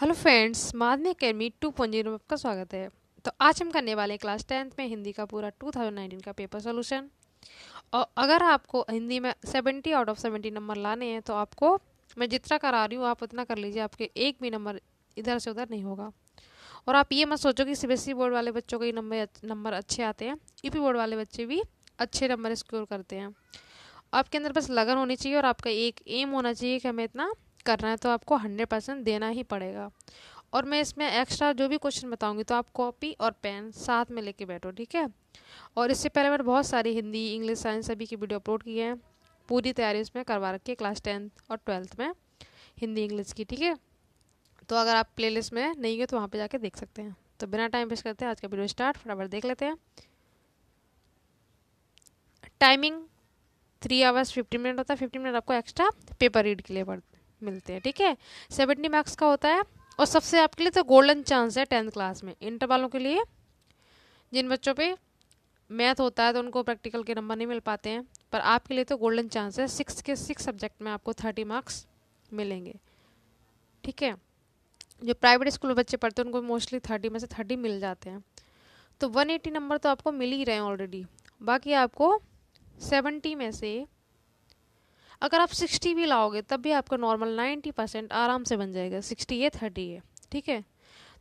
Hello friends, माध्यमिक academy 2.0 में आपका स्वागत है। तो आज हम करने वाले हैं क्लास 10th में हिंदी का पूरा 2019 का पेपर सोल्यूशन। और अगर आपको हिंदी में 70 आउट ऑफ 70 नंबर लाने हैं तो आपको मैं जितना करा रही हूँ आप उतना कर लीजिए, आपके एक भी नंबर इधर से उधर नहीं होगा। और आप ये मत सोचो कि सीबीएसई बोर्ड वाले बच्चों के नंबर अच्छे आते हैं, यूपी बोर्ड वाले बच्चे भी अच्छे नंबर स्कोर करते हैं। आपके अंदर बस लगन होनी चाहिए और आपका एक एम होना चाहिए कि हमें इतना करना है, तो आपको 100% देना ही पड़ेगा। और मैं इसमें एक्स्ट्रा जो भी क्वेश्चन बताऊंगी तो आप कॉपी और पेन साथ में लेके बैठो, ठीक है। और इससे पहले मैंने बहुत सारी हिंदी, इंग्लिश, साइंस सभी की वीडियो अपलोड की है। पूरी तैयारी इसमें करवा रखी है क्लास 10th और 12th में हिंदी इंग्लिश की, ठीक है। तो अगर आप प्लेलिस्ट में नहीं गए तो वहाँ पे जाके देख सकते हैं। तो बिना टाइम वेस्ट करते हैं आज का वीडियो स्टार्ट फटाफट देख लेते हैं। टाइमिंग 3 आवर्स 15 मिनट होता है। 15 मिनट आपको एक्स्ट्रा पेपर रीड के लिए मिलते हैं, ठीक है। 70 मार्क्स का होता है। और सबसे आपके लिए तो गोल्डन चांस है 10th क्लास में इंटर वालों के लिए। जिन बच्चों पे मैथ होता है तो उनको प्रैक्टिकल के नंबर नहीं मिल पाते हैं, पर आपके लिए तो गोल्डन चांस है। 6 सब्जेक्ट में आपको 30 मार्क्स मिलेंगे, ठीक है। जो प्राइवेट स्कूल में बच्चे पढ़ते हैं उनको मोस्टली 30 में से 30 मिल जाते हैं। तो 180 नंबर तो आपको मिल ही रहे हैं ऑलरेडी। बाकी आपको 70 में से अगर आप 60 भी लाओगे तब भी आपका नॉर्मल 90% आराम से बन जाएगा। 60 है 30 है, ठीक है।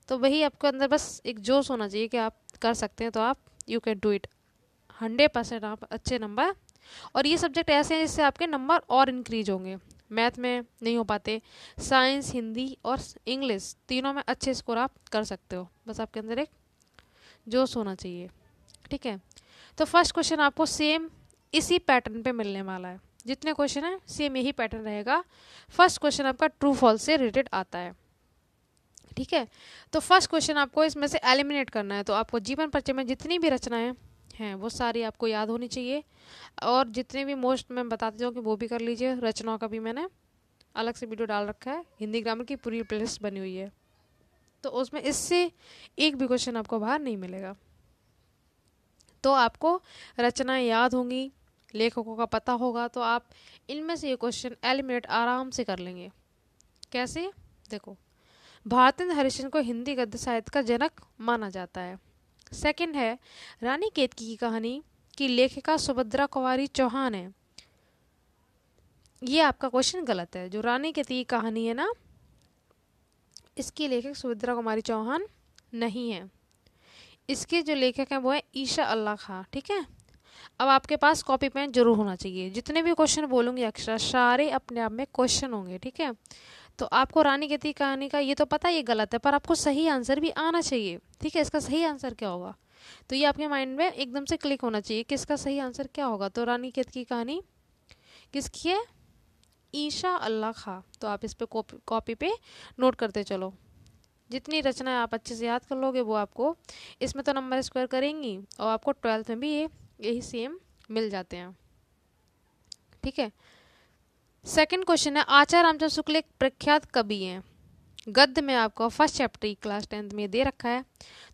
तो वही आपके अंदर बस एक जोश होना चाहिए कि आप कर सकते हैं, तो आप यू कैन डू इट। 100% आप अच्छे नंबर। और ये सब्जेक्ट ऐसे हैं जिससे आपके नंबर और इंक्रीज होंगे। मैथ में नहीं हो पाते, साइंस, हिंदी और इंग्लिश तीनों में अच्छे स्कोर आप कर सकते हो। बस आपके अंदर एक जोश होना चाहिए, ठीक है। तो फर्स्ट क्वेश्चन आपको सेम इसी पैटर्न पे मिलने वाला है। जितने क्वेश्चन है सेम यही पैटर्न रहेगा। फर्स्ट क्वेश्चन आपका ट्रू फॉल्स से रिलेटेड आता है, ठीक है। तो फर्स्ट क्वेश्चन आपको इसमें से एलिमिनेट करना है। तो आपको जीवन परिचय में जितनी भी रचनाएं हैं वो सारी आपको याद होनी चाहिए। और जितने भी मोस्ट मैं बताती हूँ कि वो भी कर लीजिए। रचनाओं का भी मैंने अलग से वीडियो डाल रखा है, हिंदी ग्रामर की पूरी प्लेलिस्ट बनी हुई है। तो उसमें इससे एक भी क्वेश्चन आपको बाहर नहीं मिलेगा। तो आपको रचनाएं याद होंगी, लेखकों का पता होगा, तो आप इनमें से ये क्वेश्चन एलिमिनेट आराम से कर लेंगे। कैसे? देखो, भारतेंद्र हरिश्चंद्र को हिंदी गद्य साहित्य का जनक माना जाता है। सेकंड है, रानी केतकी की कहानी की लेखिका सुभद्रा कुमारी चौहान है। ये आपका क्वेश्चन गलत है। जो रानी केतकी की कहानी है ना, इसकी लेखक सुभद्रा कुमारी चौहान नहीं है। इसके जो लेखक हैं वो है ईशा अल्लाह खां, ठीक है। अब आपके पास कॉपी पेन जरूर होना चाहिए। जितने भी क्वेश्चन बोलूंगी अक्षर सारे अपने आप में क्वेश्चन होंगे, ठीक है। तो आपको रानी केतकी कहानी का ये तो पता ये गलत है, पर आपको सही आंसर भी आना चाहिए, ठीक है। इसका सही आंसर क्या होगा तो ये आपके माइंड में एकदम से क्लिक होना चाहिए कि इसका सही आंसर क्या होगा। तो रानी केतकी कहानी किसकी है? ईशा अल्लाह खां। तो आप इस पे कॉपी पे नोट करते चलो। जितनी रचनाएं आप अच्छे से याद कर लोगे वो आपको इसमें तो नंबर स्क्वायर करेंगी, और आपको 12th में भी यही सेम मिल जाते हैं, ठीक है। सेकंड क्वेश्चन है, आचार्य रामचंद्र शुक्ल एक प्रख्यात कवि हैं। गद्य में आपको फर्स्ट चैप्टर ही क्लास 10th में दे रखा है,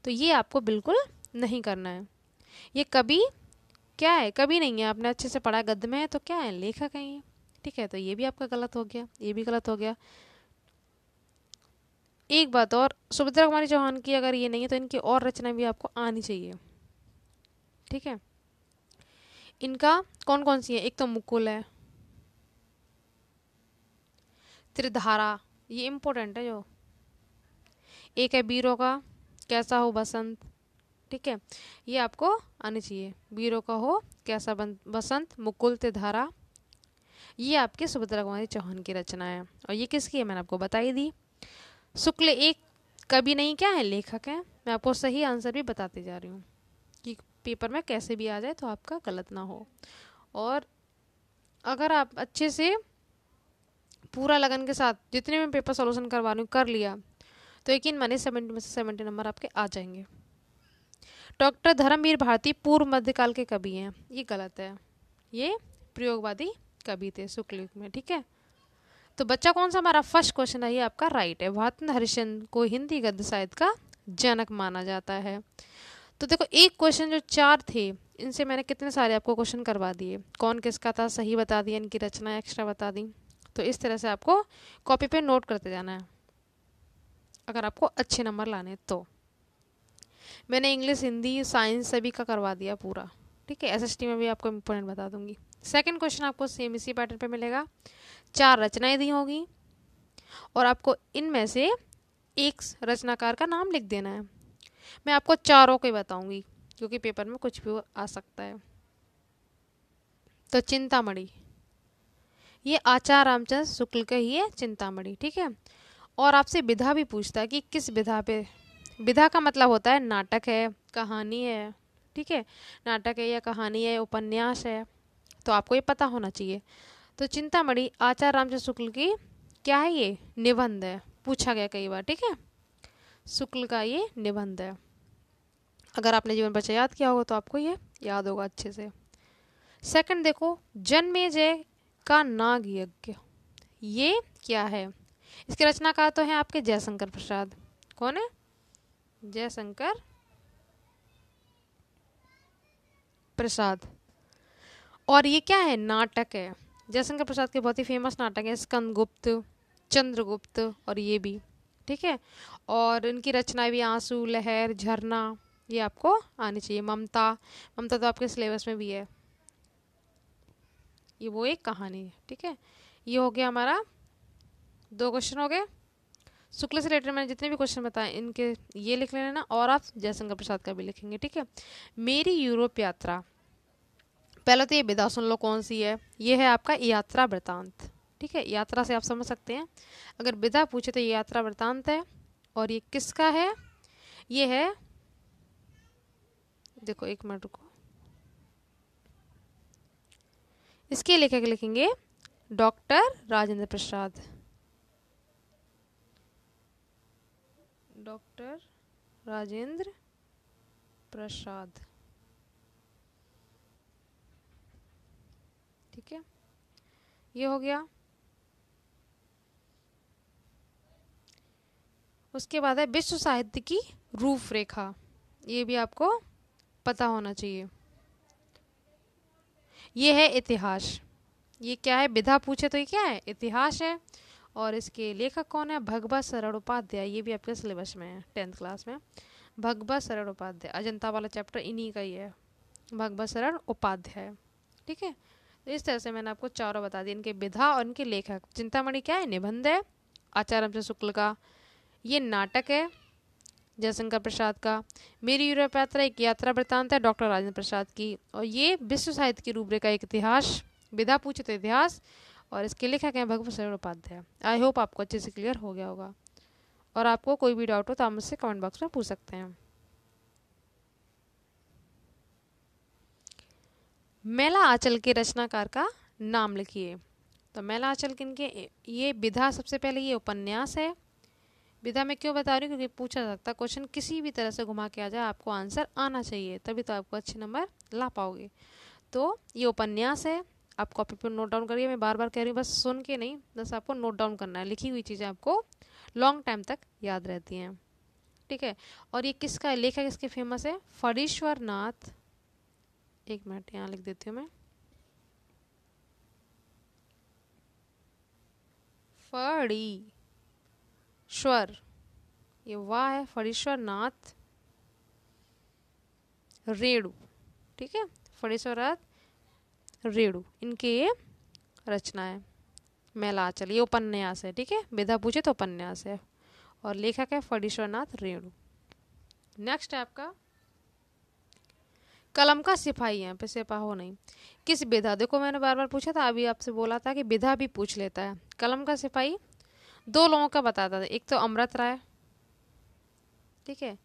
तो ये आपको बिल्कुल नहीं करना है। ये कवि क्या है? कवि नहीं है। आपने अच्छे से पढ़ा, गद्य में है तो क्या है? लेखक है ये, ठीक है। तो ये भी आपका गलत हो गया, ये भी गलत हो गया। एक बात और, सुभद्रा कुमारी चौहान की अगर ये नहीं है तो इनकी और रचना भी आपको आनी चाहिए, ठीक है। इनका कौन कौन सी है? एक तो मुकुल है, त्रिधारा, ये इम्पोर्टेंट है जो। एक है वीरों का कैसा हो बसंत, ठीक है। ये आपको आनी चाहिए। वीरों का हो कैसा बसंत, मुकुल, त्रिधारा, ये आपके सुभद्रा कुमारी चौहान की रचना है। और ये किसकी है मैंने आपको बताई दी। शुक्ल एक कवि नहीं, क्या है? लेखक है। मैं आपको सही आंसर भी बताती जा रही हूँ कि पेपर में कैसे भी आ जाए तो आपका गलत ना हो। और अगर आप अच्छे से पूरा लगन के साथ जितने भी पेपर सॉल्यूशन करवा रही हूँ कर लिया तो यकीन मानिए 70 में से 70 नंबर आपके आ जाएंगे। डॉक्टर धर्मवीर भारती पूर्व मध्यकाल के कवि हैं, ये गलत है। ये प्रयोगवादी कवि थे शुक्ल युग में, ठीक है। तो बच्चा कौन सा हमारा फर्स्ट क्वेश्चन है ये आपका राइट है। भारतेंद्र हरिश्चंद्र को हिंदी गद्य साहित्य का जनक माना जाता है। तो देखो, एक क्वेश्चन जो 4 थे इनसे मैंने कितने सारे आपको क्वेश्चन करवा दिए। कौन किसका था सही बता दिया, इनकी रचना एक्स्ट्रा बता दी। तो इस तरह से आपको कॉपी पे नोट करते जाना है। अगर आपको अच्छे नंबर लाने तो। मैंने इंग्लिश, हिंदी, साइंस सभी का करवा दिया पूरा, ठीक है। एसएसटी में भी आपको इम्पोर्टेंट बता दूंगी। सेकंड क्वेश्चन आपको सेम इसी पैटर्न पे मिलेगा। 4 रचनाएं दी होगी और आपको इनमें से एक रचनाकार का नाम लिख देना है। मैं आपको चारों को ही बताऊंगी क्योंकि पेपर में कुछ भी आ सकता है। तो चिंतामणि, ये आचार्य रामचंद्र शुक्ल का ही है चिंतामणि, ठीक है। और आपसे विधा भी पूछता है कि किस विधा पे। विधा का मतलब होता है नाटक है, कहानी है, ठीक है। नाटक है या कहानी है, उपन्यास है, तो आपको ये पता होना चाहिए। तो चिंतामणि आचार्य रामचंद्र शुक्ल की क्या है, ये निबंध है, पूछा गया कई बार, ठीक है। शुक्ल का ये निबंध है। अगर आपने जीवन परिचय याद किया होगा तो आपको ये याद होगा अच्छे से। सेकंड देखो, जन्मेजय का नाग यज्ञ, ये क्या है। इसके रचनाकार तो हैं आपके जयशंकर प्रसाद। कौन है, जयशंकर प्रसाद। और ये क्या है, नाटक है। जयशंकर प्रसाद के बहुत ही फेमस नाटक है, स्कंदगुप्त, चंद्रगुप्त और ये भी, ठीक है। और इनकी रचनाएं भी आंसू, लहर, झरना, ये आपको आनी चाहिए। ममता, ममता तो आपके सिलेबस में भी है, ये वो एक कहानी है, ठीक है। ये हो गया हमारा 2 क्वेश्चन हो गए। शुक्ल से रिलेटेड मैंने जितने भी क्वेश्चन बताए इनके ये लिख लेना और आप जयशंकर प्रसाद का भी लिखेंगे, ठीक है। मेरी यूरोप यात्रा, पहले तो ये विधा सुन लो कौन सी है। ये है आपका यात्रा वृतांत, ठीक है। यात्रा से आप समझ सकते हैं, अगर विधा पूछे तो ये यात्रा वृतांत है। और ये किसका है, ये है, देखो एक मिनट रुको, इसके लेखक लिखेंगे डॉक्टर राजेंद्र प्रसाद, डॉक्टर राजेंद्र प्रसाद, ठीक है। ये हो गया। उसके बाद है विश्व साहित्य की रूपरेखा, ये भी आपको पता होना चाहिए। ये है इतिहास, ये क्या है, विधा पूछे तो ये क्या है, इतिहास है। और इसके लेखक कौन है, भगवत शरण उपाध्याय, ये भी आपके सिलेबस में है 10th क्लास में। भगवत शरण उपाध्याय, अजंता वाला चैप्टर इन्हीं का ही है, भगवत शरण उपाध्याय, ठीक है। तो इस तरह से मैंने आपको चारों बता दी, इनके विधा और इनके लेखक। चिंतामणि क्या है, निबंध है आचार्य रामचंद्र शुक्ल का। ये नाटक है जयशंकर प्रसाद का। मेरी यूरोप यात्रा एक यात्रा वृत्तांत है डॉक्टर राजेंद्र प्रसाद की। और ये विश्व साहित्य की रूपरेखा एक इतिहास, विधा पूछे तो इतिहास, और इसके लेखक हैं भगवत शरण उपाध्याय। आई होप आपको अच्छे से क्लियर हो गया होगा। और आपको कोई भी डाउट हो तो आप मुझसे कमेंट बॉक्स में पूछ सकते हैं। मेला आंचल के रचनाकार का नाम लिखिए। तो मेला आंचल किनके, ये विधा सबसे पहले ये उपन्यास है। विधा में क्यों बता रही हूँ, क्योंकि पूछा जा सकता है क्वेश्चन किसी भी तरह से घुमा के आ जाए, आपको आंसर आना चाहिए, तभी तो आपको अच्छे नंबर ला पाओगे। तो ये उपन्यास है, आप कॉपी पर नोट डाउन करिए। मैं बार बार कह रही हूँ, बस सुन के नहीं, बस आपको नोट डाउन करना है। लिखी हुई चीज़ें आपको लॉन्ग टाइम तक याद रहती हैं, ठीक है। और ये किसका लेखक, इसके फेमस है फणीश्वर नाथ, एक मिनट यहाँ लिख देती हूँ मैं, फणीश्वर, ये वाह है, फणीश्वर नाथ रेणु, ठीक है। फणीश्वर नाथ रेणु, इनके ये रचना है मेला आंचल, ये उपन्यास है, ठीक है। विधा पूछे तो उपन्यास है और लेखक है फणीश्वर नाथ रेणु। नेक्स्ट है आपका कलम का सिपाही, यहाँ पे सिपाहो नहीं, किस विधा। देखो मैंने बार बार पूछा था, अभी आपसे बोला था कि विधा भी पूछ लेता है। कलम का सिपाही 2 लोगों का बताता था, एक तो अमृत राय, ठीक है,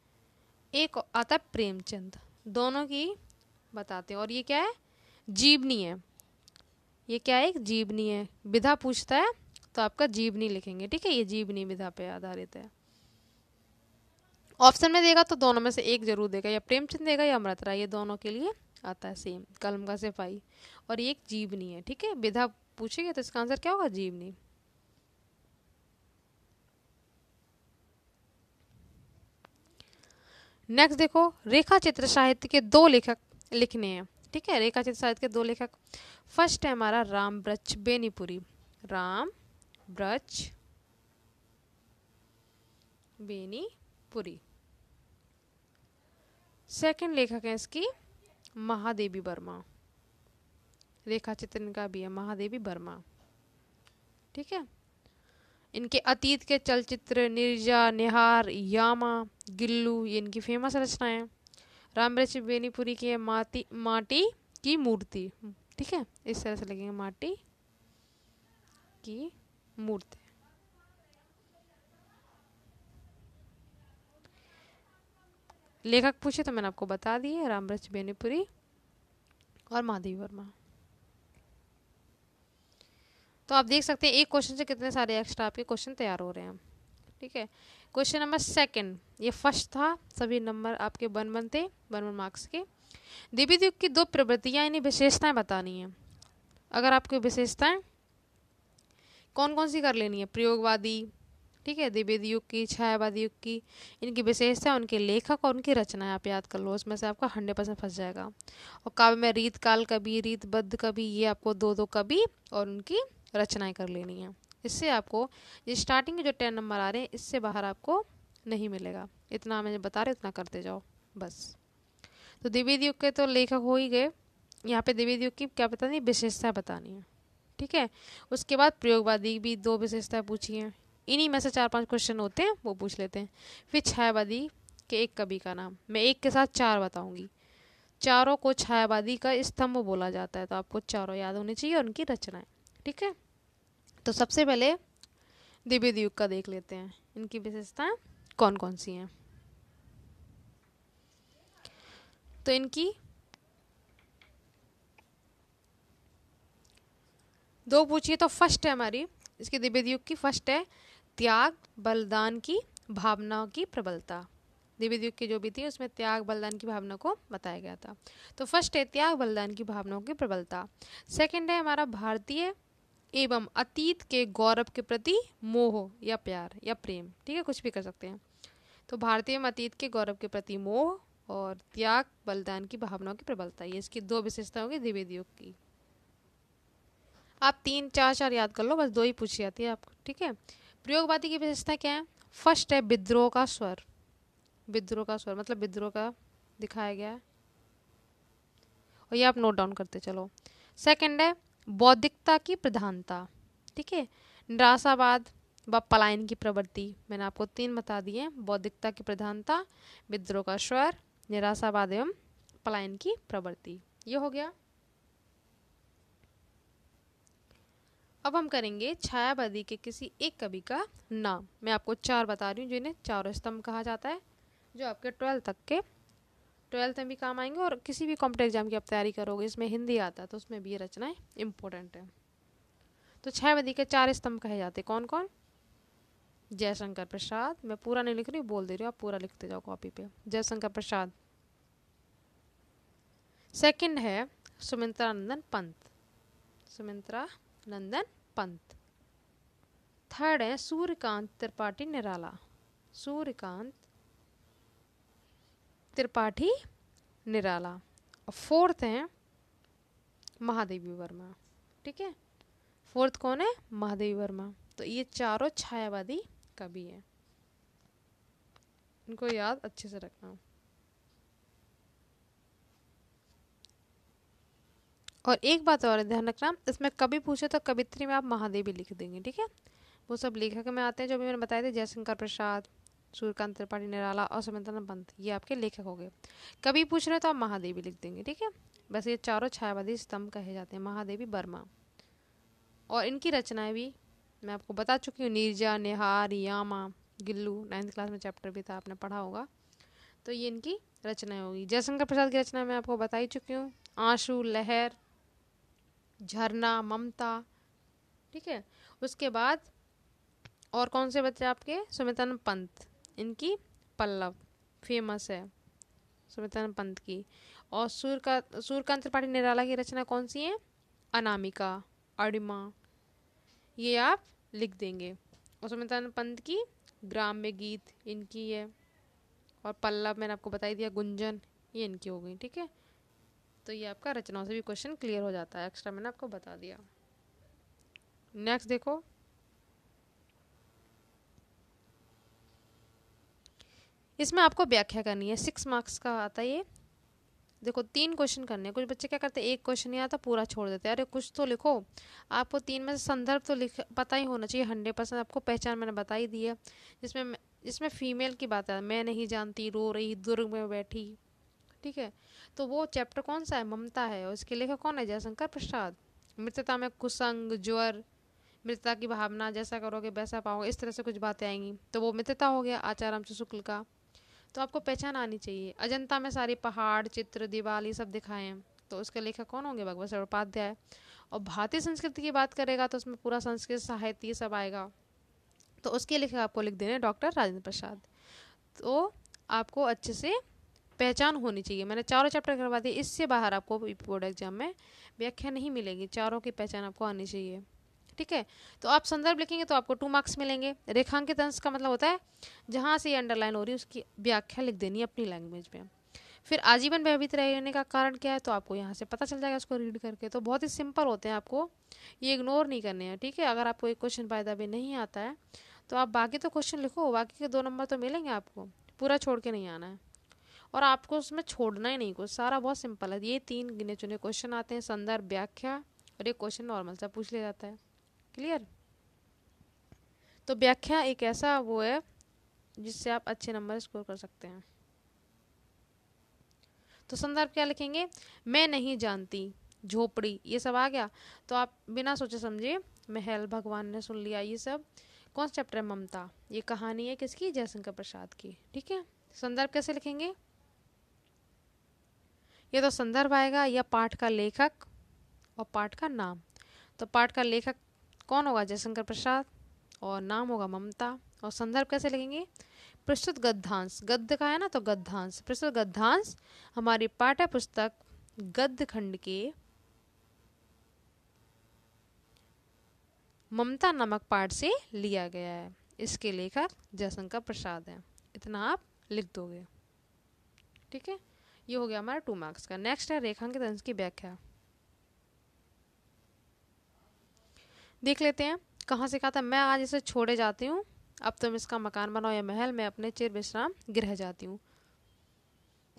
एक आता है प्रेमचंद, दोनों की बताते हैं। और ये क्या है, जीवनी है, ये क्या है, एक जीवनी है। विधा पूछता है तो आपका जीवनी लिखेंगे, ठीक है। ये जीवनी विधा पे आधारित है। ऑप्शन में देगा तो दोनों में से एक जरूर देगा, या प्रेमचंद देगा या अमृत राय, ये दोनों के लिए आता है सेम, कलम का सिपाही। और ये एक जीवनी है, ठीक है। विधा पूछेगा तो इसका आंसर क्या होगा, जीवनी। नेक्स्ट देखो, रेखा चित्र साहित्य के 2 लेखक लिखने हैं, ठीक है। रेखा चित्र साहित्य के 2 लेखक, फर्स्ट है हमारा राम ब्रच बेनीपुरी, राम ब्रच बेनीपुरी। सेकंड लेखक है इसकी महादेवी वर्मा, रेखा चित्रण का भी है महादेवी वर्मा। ठीक है। इनके अतीत के चलचित्र नीरजा, निहार, यामा, गिल्लू, ये इनकी फेमस रचनाएं हैं। रामवृक्ष बेनीपुरी की है माटी माटी की मूर्ति। ठीक है, इस तरह से लगेंगे, माटी की मूर्ति। लेखक पूछे तो मैंने आपको बता दिए, रामवृक्ष बेनीपुरी और महादेवी वर्मा। तो आप देख सकते हैं एक क्वेश्चन से कितने सारे एक्स्ट्रा आपके क्वेश्चन तैयार हो रहे हैं। ठीक है। क्वेश्चन नंबर सेकंड, ये फर्स्ट था, सभी नंबर आपके 1-1 थे, 1-1 मार्क्स के। देवी द्वीप की 2 प्रवृत्तियां यानी विशेषताएं बतानी है। अगर आपकी विशेषताएं कौन कौन सी कर लेनी है, प्रयोगवादी, ठीक है, द्विवेदी युग की, छायावादी युग की, इनकी विशेषता, उनके लेखक और उनकी रचनाएं आप याद कर लो, उसमें से आपका 100% फंस जाएगा। और काव्य में रीतकाल कवि, रीतबद्ध कवि, ये आपको 2-2 कवि और उनकी रचनाएं कर लेनी है। इससे आपको ये स्टार्टिंग के जो 10 नंबर आ रहे हैं इससे बाहर आपको नहीं मिलेगा। इतना मैं बता रहे उतना करते जाओ बस। तो द्विवेदी युग के तो लेखक हो ही गए, यहाँ पे द्विवेदी युग की क्या बतानी, विशेषता बतानी है। ठीक है। उसके बाद प्रयोगवादी भी 2 विशेषताएं पूछी हैं, इन्हीं में से 4-5 क्वेश्चन होते हैं वो पूछ लेते हैं। फिर छायावादी के एक कवि का नाम, मैं एक के साथ 4 बताऊंगी, चारों को छायावादी का स्तंभ बोला जाता है, तो आपको चारों याद होनी चाहिए और उनकी रचनाएं। ठीक है। तो सबसे पहले द्विवेदी युग का देख लेते हैं, इनकी विशेषताएं कौन कौन सी हैं। तो इनकी 2 पूछिए। तो फर्स्ट है हमारी इसके द्विवेदी युग की, फर्स्ट है त्याग बलिदान की भावना की प्रबलता। द्विवेदी युग की जो भी थी उसमें त्याग बलिदान की भावना को बताया गया था। तो फर्स्ट है त्याग बलिदान की भावनाओं की प्रबलता। सेकंड है हमारा भारतीय एवं अतीत के गौरव के प्रति मोह या प्यार या प्रेम। ठीक है, कुछ भी कर सकते हैं। तो भारतीय एवं अतीत के गौरव के प्रति मोह और त्याग बलिदान की भावनाओं की प्रबलता, ये इसकी 2 विशेषताएं होंगी द्विवेदी युग की। आप 3-4 याद कर लो, बस 2 ही पूछी जाती है आपको। ठीक है। प्रयोगवादी की विशेषता क्या है, फर्स्ट है विद्रोह का स्वर, विद्रोह का स्वर मतलब विद्रोह का दिखाया गया है, और ये आप नोट डाउन करते चलो। सेकंड है बौद्धिकता की प्रधानता। ठीक है। निराशावाद व पलायन की प्रवृत्ति, मैंने आपको 3 बता दिए, बौद्धिकता की प्रधानता, विद्रोह का स्वर, निराशावाद एवं पलायन की प्रवृत्ति, ये हो गया। अब हम करेंगे छायावादी के किसी एक कवि का नाम। मैं आपको 4 बता रही हूँ जो इन्हें चारों स्तंभ कहा जाता है, जो आपके 12th में भी काम आएंगे, और किसी भी कॉम्पिटेटिव एग्जाम की आप तैयारी करोगे, इसमें हिंदी आता है तो उसमें भी ये रचनाएं इंपॉर्टेंट है। तो छायावादी के 4 स्तंभ कहे जाते हैं, कौन कौन, जयशंकर प्रसाद, मैं पूरा नहीं लिख रही हूँ, बोल दे रही हूँ, आप पूरा लिखते जाओ कॉपी पे, जयशंकर प्रसाद। सेकंड है सुमित्रा नंदन पंत, सुमित्रा नंदन पंत। थर्ड है सूर्यकांत त्रिपाठी निराला, सूर्यकांत त्रिपाठी निराला। और फोर्थ है महादेवी वर्मा। ठीक है, फोर्थ कौन है, महादेवी वर्मा। तो ये चारों छायावादी कवि हैं, इनको याद अच्छे से रखना। और एक बात और ध्यान रखना, इसमें कवि पूछे तो कवित्री में आप महादेवी लिख देंगे। ठीक है, वो सब लेखक में आते हैं जो भी मैंने बताए थे, जयशंकर प्रसाद, सूर्यकांत त्रिपाठी निराला और सुमित्रा पंत, ये आपके लेखक हो गए। कवि पूछ रहे तो आप महादेवी लिख देंगे। ठीक है, बस ये चारों छायावादी स्तंभ कहे जाते हैं, महादेवी वर्मा। और इनकी रचनाएं भी मैं आपको बता चुकी हूँ, नीरजा, निहार, यामा, गिल्लू, 9th क्लास में चैप्टर भी था, आपने पढ़ा होगा। तो ये इनकी रचनाएं होगी। जयशंकर प्रसाद की रचना मैं आपको बता ही चुकी हूँ, आंसू, लहर, झरना, ममता। ठीक है, उसके बाद और कौन से बच्चे आपके, सुमित्रानंद पंत, इनकी पल्लव फेमस है सुमित्रानंद पंत की। और सूर्यकांत त्रिपाठी निराला की रचना कौन सी है, अनामिका, अड़िमा, ये आप लिख देंगे। और सुमित्रानंद पंत की ग्राम्य गीत इनकी है, और पल्लव मैंने आपको बता ही दिया, गुंजन, ये इनकी हो गई। ठीक है, तो ये आपका रचनाओं से भी क्वेश्चन क्लियर हो जाता है, एक्स्ट्रा मैंने आपको बता दिया। नेक्स्ट देखो, इसमें आपको व्याख्या करनी है, 6 मार्क्स का आता है ये। देखो 3 क्वेश्चन करने हैं। कुछ बच्चे क्या करते हैं, एक क्वेश्चन नहीं आता पूरा छोड़ देते हैं। अरे कुछ तो लिखो। आपको 3 में से संदर्भ तो लिख पता ही होना चाहिए 100%। आपको पहचान मैंने बता ही दी है। जिसमें फीमेल की बात है, मैं नहीं जानती रो रही दुर्ग में बैठी, ठीक है। तो वो चैप्टर कौन सा है, ममता है, और इसके लेखक कौन है, जयशंकर प्रसाद। मृतता में कुसंग ज्वर, मृतता की भावना, जैसा करोगे वैसा पाओगे, इस तरह से कुछ बातें आएंगी। तो वो मित्रता हो गया आचार्य शुक्ल का। तो आपको पहचान आनी चाहिए। अजंता में सारी पहाड़ चित्र दीवार ये सब दिखाए हैं, तो उसके लेखक कौन होंगे, भगवत चट्टोपाध्याय। और भारतीय संस्कृति की बात करेगा तो उसमें पूरा संस्कृत साहित्य ये सब आएगा, तो उसके लेखक आपको लिख देने डॉक्टर राजेंद्र प्रसाद। तो आपको अच्छे से पहचान होनी चाहिए। मैंने चारों चैप्टर करवा दिए, इससे बाहर आपको बोर्ड एग्जाम में व्याख्या नहीं मिलेगी, चारों की पहचान आपको आनी चाहिए, ठीक है। तो आप संदर्भ लिखेंगे तो आपको 2 मार्क्स मिलेंगे। रेखांकित अंश का मतलब होता है जहाँ से ये अंडरलाइन हो रही है उसकी व्याख्या लिख देनी है अपनी लैंग्वेज में। फिर आजीवन भयभीत रहने का कारण क्या है, तो आपको यहाँ से पता चल जाएगा उसको रीड करके। तो बहुत ही सिंपल होते हैं, आपको ये इग्नोर नहीं करने हैं, ठीक है। अगर आपको एक क्वेश्चन बाय द वे नहीं आता है तो आप बाकी तो क्वेश्चन लिखो, बाकी के 2 नंबर तो मिलेंगे आपको, पूरा छोड़ के नहीं आना है। और आपको उसमें छोड़ना ही नहीं कुछ, सारा बहुत सिंपल है। ये 3 गिने चुने क्वेश्चन आते हैं, संदर्भ व्याख्या और एक क्वेश्चन नॉर्मल सा पूछ लिया जाता है। क्लियर। तो व्याख्या एक ऐसा वो है जिससे आप अच्छे नंबर स्कोर कर सकते हैं। तो संदर्भ क्या लिखेंगे, मैं नहीं जानती, झोपड़ी, ये सब आ गया। तो आप बिना सोचे समझे, महल, भगवान ने सुन लिया, ये सब कौन सा चैप्टर है, ममता। ये कहानी है किसकी, जयशंकर प्रसाद की, ठीक है। संदर्भ कैसे लिखेंगे, ये तो संदर्भ आएगा या पाठ का लेखक और पाठ का नाम। तो पाठ का लेखक कौन होगा, जयशंकर प्रसाद, और नाम होगा ममता। और संदर्भ कैसे लिखेंगे, प्रस्तुत गद्यांश, गद्य का है ना तो गद्यांश, प्रस्तुत गद्यांश हमारी पाठ्य पुस्तक गद्य खंड के ममता नामक पाठ से लिया गया है। इसके लेखक जयशंकर प्रसाद हैं। इतना आप लिख दोगे, ठीक है। ये हो गया हमारा 2 मार्क्स का। नेक्स्ट है रेखांकित अंश की व्याख्या। देख लेते हैं कहाँ से कहा था, मैं आज इसे छोड़े जाती हूँ, अब तुम इसका मकान बनाओ या महल, मैं अपने चिर विश्राम गृह जाती हूँ।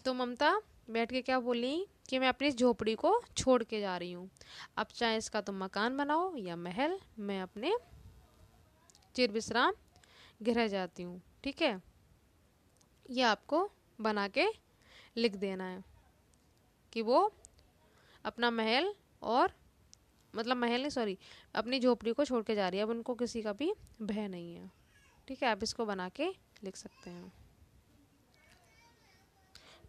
तो ममता बैठ के क्या बोली कि मैं अपनी झोपड़ी को छोड़ के जा रही हूँ, अब चाहे इसका तुम मकान बनाओ या महल, मैं अपने चिर विश्राम गृह जाती हूँ, ठीक है। ये आपको बना के लिख देना है कि वो अपना महल और मतलब महल नहीं सॉरी अपनी झोपड़ी को छोड़ के जा रही है, अब उनको किसी का भी भय नहीं है, ठीक है। आप इसको बना के लिख सकते हैं।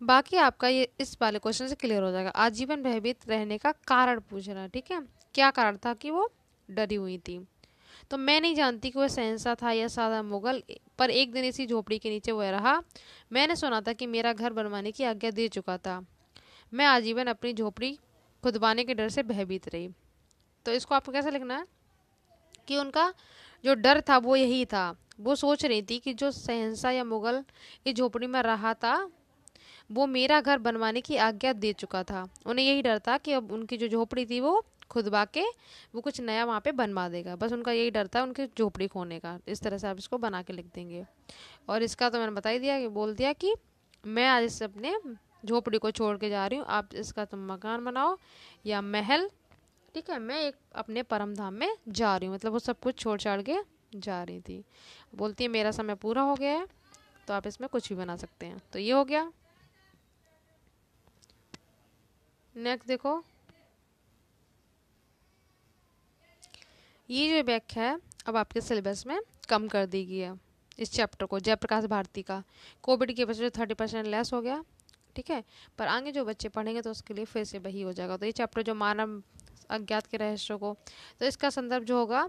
बाकी आपका ये इस वाले क्वेश्चन से क्लियर हो जाएगा। आजीवन भयभीत रहने का कारण पूछ रहा है, ठीक है। क्या कारण था कि वो डरी हुई थी। तो मैं नहीं जानती कि वह शहंशाह था या सादा मुगल, पर एक दिन इसी झोपड़ी के नीचे वह रहा। मैंने सुना था कि मेरा घर बनवाने की आज्ञा दे चुका था। मैं आजीवन अपनी झोपड़ी खुदवाने के डर से भयभीत रही। तो इसको आपको कैसे लिखना है कि उनका जो डर था वो यही था, वो सोच रही थी कि जो शहंशाह या मुगल इस झोपड़ी में रहा था वो मेरा घर बनवाने की आज्ञा दे चुका था। उन्हें यही डर था कि अब उनकी जो झोपड़ी थी वो खुदवा के वो कुछ नया वहाँ पे बनवा देगा, बस उनका यही डर था उनकी झोपड़ी खोने का। इस तरह से आप इसको बना के लिख देंगे। और इसका तो मैंने बता ही दिया कि बोल दिया कि मैं आज इस अपने झोपड़ी को छोड़ के जा रही हूँ, आप इसका तुम मकान बनाओ या महल, ठीक है। मैं एक अपने परम धाम में जा रही हूँ, मतलब वो सब कुछ छोड़ छाड़ के जा रही थी। बोलती है मेरा समय पूरा हो गया है, तो आप इसमें कुछ भी बना सकते हैं। तो ये हो गया। नेक्स्ट देखो, ये जो व्याख्या है अब आपके सिलेबस में कम कर दी गई है। इस चैप्टर को जयप्रकाश भारती का कोविड की वजह से 30% लेस हो गया, ठीक है। पर आगे जो बच्चे पढ़ेंगे तो उसके लिए फिर से वही हो जाएगा। तो ये चैप्टर जो मानव अज्ञात के रहस्यों को, तो इसका संदर्भ जो होगा,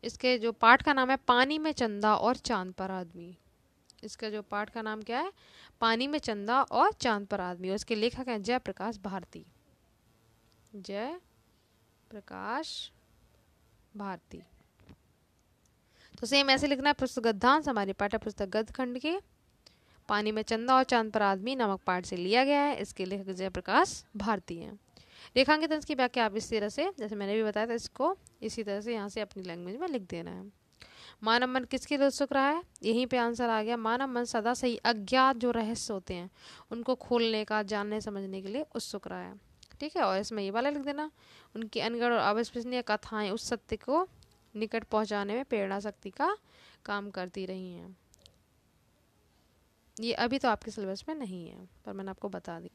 इसके जो पाठ का नाम है पानी में चंदा और चांद पर आदमी। इसका जो पाठ का नाम क्या है, पानी में चंदा और चांद पर आदमी, और इसके लेखक हैं जयप्रकाश भारती, जयप्रकाश भारती। तो सेम ऐसे लिखना है, पुस्तक गद्यांश हमारी पाठ्य पुस्तक गद्य खंड के पानी में चंदा और चांद पर आदमी नामक पाठ से लिया गया है। इसके लेखक जयप्रकाश भारती हैं। रेखांकित की व्याख्या आप इस तरह से, जैसे मैंने भी बताया था, इसको इसी तरह से यहाँ से अपनी लैंग्वेज में लिख देना है। मानव मन किसके लिए उत्सुक रहा है, यहीं पे आंसर आ गया। मानव मन सदा से ही अज्ञात जो रहस्य होते हैं उनको खोलने का, जानने समझने के लिए उत्सुक रहा है। ठीक है, और इसमें ये वाला लिख देना, उनकी अनगढ़ और अविश्वसनीय कथाएं उस सत्य को निकट पहुंचाने में प्रेरणा शक्ति का काम करती रही हैं। ये अभी तो आपके सिलेबस में नहीं है, पर मैंने आपको बता दी।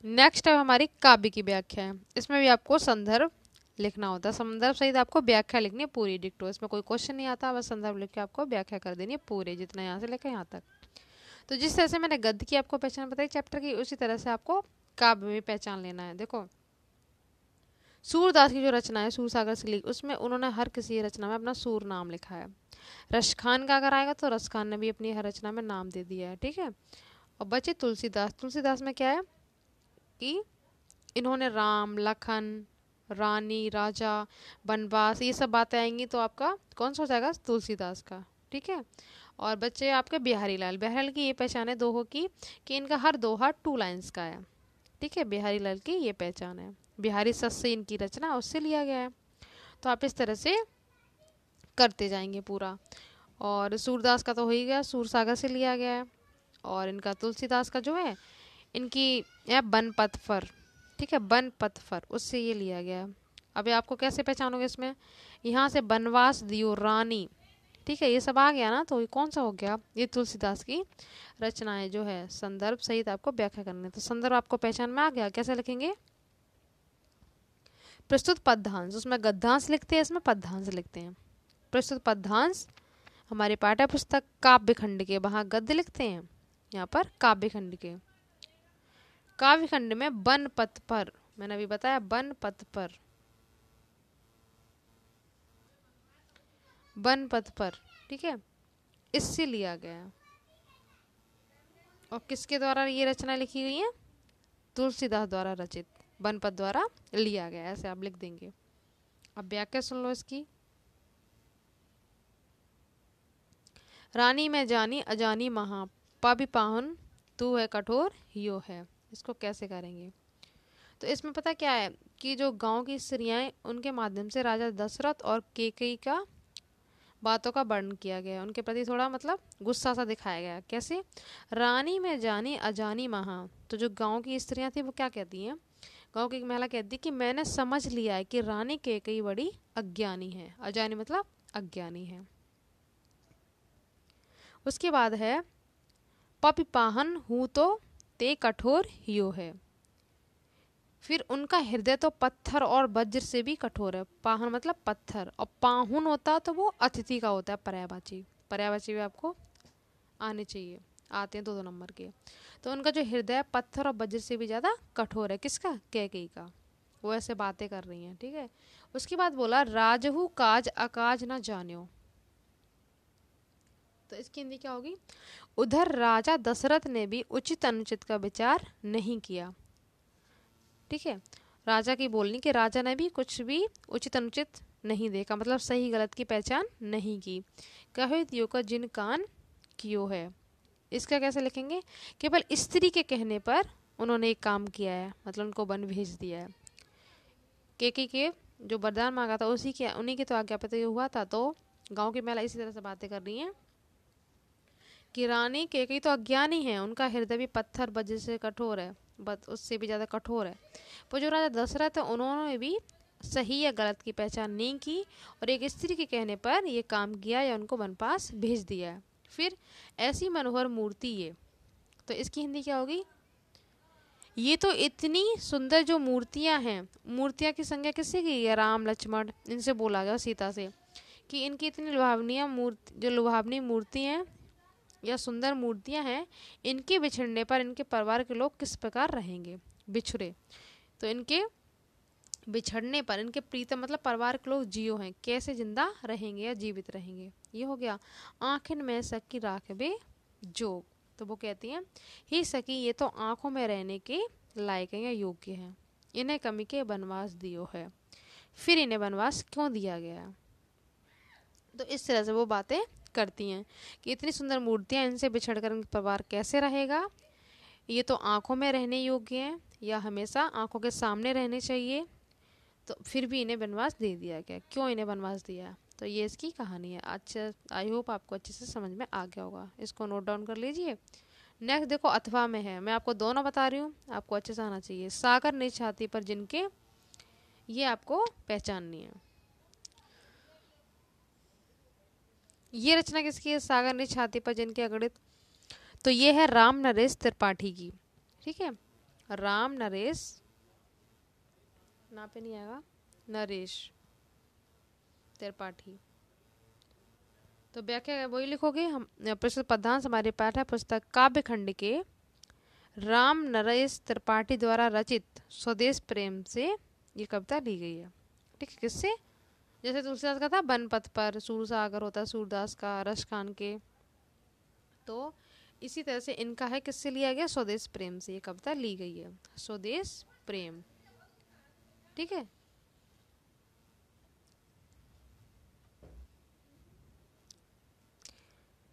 नेक्स्ट है हमारी काव्य की व्याख्या है। इसमें भी आपको संदर्भ लिखना होता है। संदर्भ सहित आपको व्याख्या लिखनी है पूरी डिक्टो। इसमें कोई क्वेश्चन नहीं आता, बस संदर्भ लिख के आपको व्याख्या कर देनी है पूरे, जितना यहाँ से लेकर यहाँ तक। तो जिस तरह से मैंने गद्य की आपको पहचान बताई चैप्टर की, उसी तरह से आपको काव्य में पहचान लेना है। देखो, सूरदास की जो रचना है सूरसागर से लिखी, उसमें उन्होंने हर किसी रचना में अपना सूर नाम लिखा है। रसखान का अगर आएगा तो रसखान ने भी अपनी हर रचना में नाम दे दिया है। ठीक है, और बचे तुलसीदास। तुलसीदास में क्या है कि इन्होंने राम, लखन, रानी, राजा, बनवास, ये सब बातें आएंगी तो आपका कौन सा हो जाएगा, तुलसीदास का। ठीक है, और बच्चे आपके बिहारी लाल। बिहारी लाल की ये पहचान है दोहों की कि इनका हर दोहा 2 लाइन्स का है। ठीक है, बिहारी लाल की ये पहचान है। बिहारी सस से इनकी रचना उससे लिया गया है। तो आप इस तरह से करते जाएंगे पूरा। और सूरदास का तो हो ही गया, सूरसागर से लिया गया है। और इनका तुलसीदास का जो है, इनकी है बन पतफर। ठीक है, बन पतफर, उससे ये लिया गया है। अभी आपको कैसे पहचानोगे इसमें, यहाँ से बनवास दियो रानी। ठीक है, ये सब आ गया ना, तो ये कौन सा हो गया, ये तुलसीदास की रचनाएं जो है संदर्भ सहित आपको व्याख्या करनी। तो संदर्भ आपको पहचान में आ गया, कैसे लिखेंगे, प्रस्तुत पद्यांश, उसमें गद्यांश लिखते हैं, इसमें पद्यांश लिखते हैं। प्रस्तुत पद्यांश हमारे पाठ्य पुस्तक काव्य खंड के, वहाँ गद्य लिखते हैं, यहाँ पर काव्य खंड के। काव्य खंड में बन पथ पर, मैंने अभी बताया बन पथ पर, बन पथ पर। ठीक है, इससे लिया गया। और किसके द्वारा ये रचना लिखी गई है, तुलसीदास द्वारा रचित, बनपद द्वारा लिया गया, ऐसे आप लिख देंगे। अब व्याख्या सुन लो इसकी। रानी में जानी अजानी महा, पापी पाहुन तू है कठोर यो है। इसको कैसे करेंगे, तो इसमें पता क्या है कि जो गांव की स्त्रियां, उनके माध्यम से राजा दशरथ और कैकेयी का बातों का वर्णन किया गया, उनके प्रति थोड़ा मतलब गुस्सा सा दिखाया गया। कैसे, रानी में जानी अजानी महा, तो जो गांव की स्त्रियां थी वो क्या कहती हैं, गांव की एक महिला कहती कि मैंने समझ लिया है कि रानी कैकेयी बड़ी अज्ञानी है। अजानी मतलब अज्ञानी है। उसके बाद है पपिपाहन हूँ तो ते कठोर हियो है। फिर उनका हृदय तो पत्थर और वज्र से भी कठोर है। पाहन मतलब पत्थर, और पाहुन होता तो वो अतिथि का होता है, पर्यायवाची। पर्यायवाची भी आपको आने चाहिए, आते हैं 2-2 नंबर के। तो उनका जो हृदय पत्थर और वज्र से भी ज़्यादा कठोर है, किसका, कैकेयी का। वो ऐसे बातें कर रही हैं। ठीक है, उसके बाद बोला राजहु काज अकाज न जान्यो, तो इसकी हिंदी क्या होगी, उधर राजा दशरथ ने भी उचित अनुचित का विचार नहीं किया। ठीक है, राजा की बोलनी कि राजा ने भी कुछ भी उचित अनुचित नहीं देखा, मतलब सही गलत की पहचान नहीं की। कहित यो का जिन कान कियो है, इसका कैसे लिखेंगे, केवल स्त्री के कहने पर उन्होंने एक काम किया है, मतलब उनको वन भेज दिया है। कैकेयी के जो वरदान मांगा था उसी के, उन्हीं के तो आज्ञा पर हुआ था। तो गांव की महिला इसी तरह से बातें कर रही हैं कि रानी कैकेयी तो अज्ञानी है, उनका हृदय भी पत्थर वज्र से कठोर है, बस उससे भी ज़्यादा कठोर है। पर जो राजा दशरथ है उन्होंने भी सही या गलत की पहचान नहीं की, और एक स्त्री के कहने पर ये काम किया या उनको वनवास भेज दिया है। फिर ऐसी मनोहर मूर्ति ये, तो इसकी हिंदी क्या होगी, ये तो इतनी सुंदर जो मूर्तियां हैं, मूर्तियां की संज्ञा किससे की है, राम लक्ष्मण, इनसे बोला गया सीता से कि इनकी इतनी लुभावनीय मूर्ति, जो लुभावनी मूर्ति हैं या सुंदर मूर्तियां हैं, इनके बिछड़ने पर इनके परिवार के लोग किस प्रकार रहेंगे, बिछड़े। तो इनके बिछड़ने पर इनके प्रीतम मतलब परिवार के लोग जियो हैं, कैसे जिंदा रहेंगे या जीवित रहेंगे। ये हो गया। आँखिन में सकी राखबे जोग, तो वो कहती हैं ही सकी ये तो आँखों में रहने के लायक हैं या योग्य हैं, इन्हें कमी के वनवास दियो है। फिर इन्हें वनवास क्यों दिया गया, तो इस तरह से वो बातें करती हैं कि इतनी सुंदर मूर्तियाँ, इनसे बिछड़कर उनका परिवार कैसे रहेगा, ये तो आँखों में रहने योग्य हैं या हमेशा आँखों के सामने रहने चाहिए, तो फिर भी इन्हें वनवास दे दिया गया। क्यों इन्हें वनवास दिया, तो ये इसकी कहानी है। अच्छा, आई होप आपको अच्छे से समझ में आ गया होगा, इसको नोट डाउन कर लीजिए। नेक्स्ट देखो अथवा में है, मैं आपको दोनों बता रही हूँ, आपको अच्छे से आना चाहिए। सागर निज छाती पर जिनके, ये आपको पहचाननी है। ये रचना किसकी है? सागर निज छाती पर जिनके अगणित, तो ये है राम नरेश त्रिपाठी की। ठीक है, राम नरेश, ना पे नहीं आएगा, नरेश त्रिपाठी। तो व्याख्या वही लिखोगे हम। प्रस्तुत पद्यांश हमारे पाठ है पुस्तक काव्य खंड के राम नरेश त्रिपाठी द्वारा रचित स्वदेश प्रेम से ये कविता ली गई है। ठीक है, किससे? जैसे तुलसीदास का था बनपथ पर, सूरसागर होता है सूरदास का, रस खान के, तो इसी तरह से इनका है, किससे लिया गया? स्वदेश प्रेम से ये कविता ली गई है, स्वदेश प्रेम। ठीक है,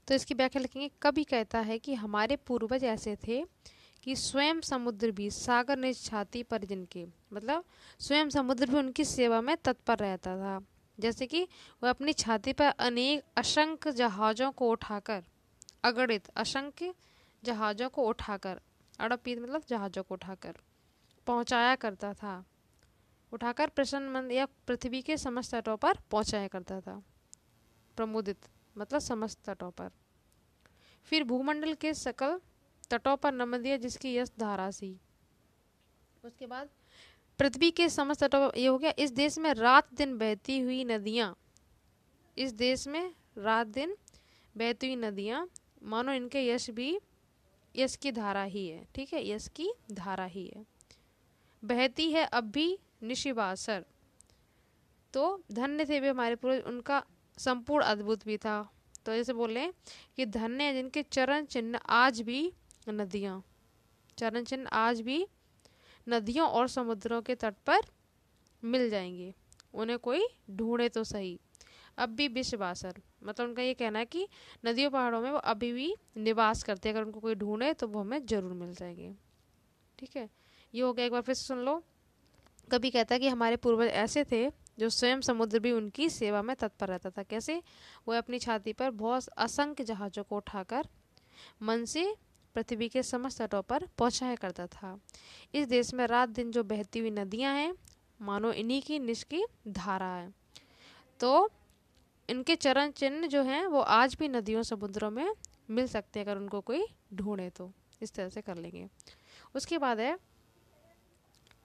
तो इसकी व्याख्या लिखेंगे। कवि कहता है कि हमारे पूर्वज ऐसे थे कि स्वयं समुद्र भी सागर निज छाती पर जिनके, मतलब स्वयं समुद्र भी उनकी सेवा में तत्पर रहता था। जैसे कि वह अपनी छाती पर अनेक असंख्य जहाज़ों को उठाकर, अगणित असंख्य जहाज़ों को उठाकर, अड़पीत मतलब जहाज़ों को उठाकर पहुंचाया करता था। उठाकर प्रसन्न मन या पृथ्वी के समस्त तटों पर पहुंचाया करता था। प्रमुदित मतलब समस्त तटों पर। फिर भूमंडल के सकल तटों पर नम दिया जिसकी यश धारा सी। उसके बाद पृथ्वी के समस्त तटों, ये हो गया। इस देश में रात दिन बहती हुई नदियाँ, इस देश में रात दिन बहती हुई नदियाँ मानो इनके यश भी, यश की धारा ही है। ठीक है, यश की धारा ही है, बहती है अब भी निशिबासर। तो धन्य थे वे हमारे पूर्वज, उनका संपूर्ण अद्भुत भी था। तो जैसे बोल रहे हैं कि धन्य है जिनके चरण चिन्ह आज भी नदियाँ, चरण चिन्ह आज भी नदियों और समुद्रों के तट पर मिल जाएंगे, उन्हें कोई ढूंढे तो सही। अब भी विश्वासर, मतलब उनका ये कहना है कि नदियों पहाड़ों में वो अभी भी निवास करते हैं, अगर उनको कोई ढूंढे तो वो हमें जरूर मिल जाएंगे। ठीक है, ये हो गया। एक बार फिर सुन लो। कभी कहता है कि हमारे पूर्वज ऐसे थे जो स्वयं समुद्र भी उनकी सेवा में तत्पर रहता था। कैसे? वह अपनी छाती पर बहुत असंख्य जहाज़ों को उठाकर मन से पृथ्वी के समस्त तटों पर पहुंचाया करता था। इस देश में रात दिन जो बहती हुई नदियां हैं मानो इन्हीं की निष्की धारा है। तो इनके चरण चिन्ह जो हैं वो आज भी नदियों समुद्रों में मिल सकते हैं, अगर उनको कोई ढूंढे तो। इस तरह से कर लेंगे। उसके बाद है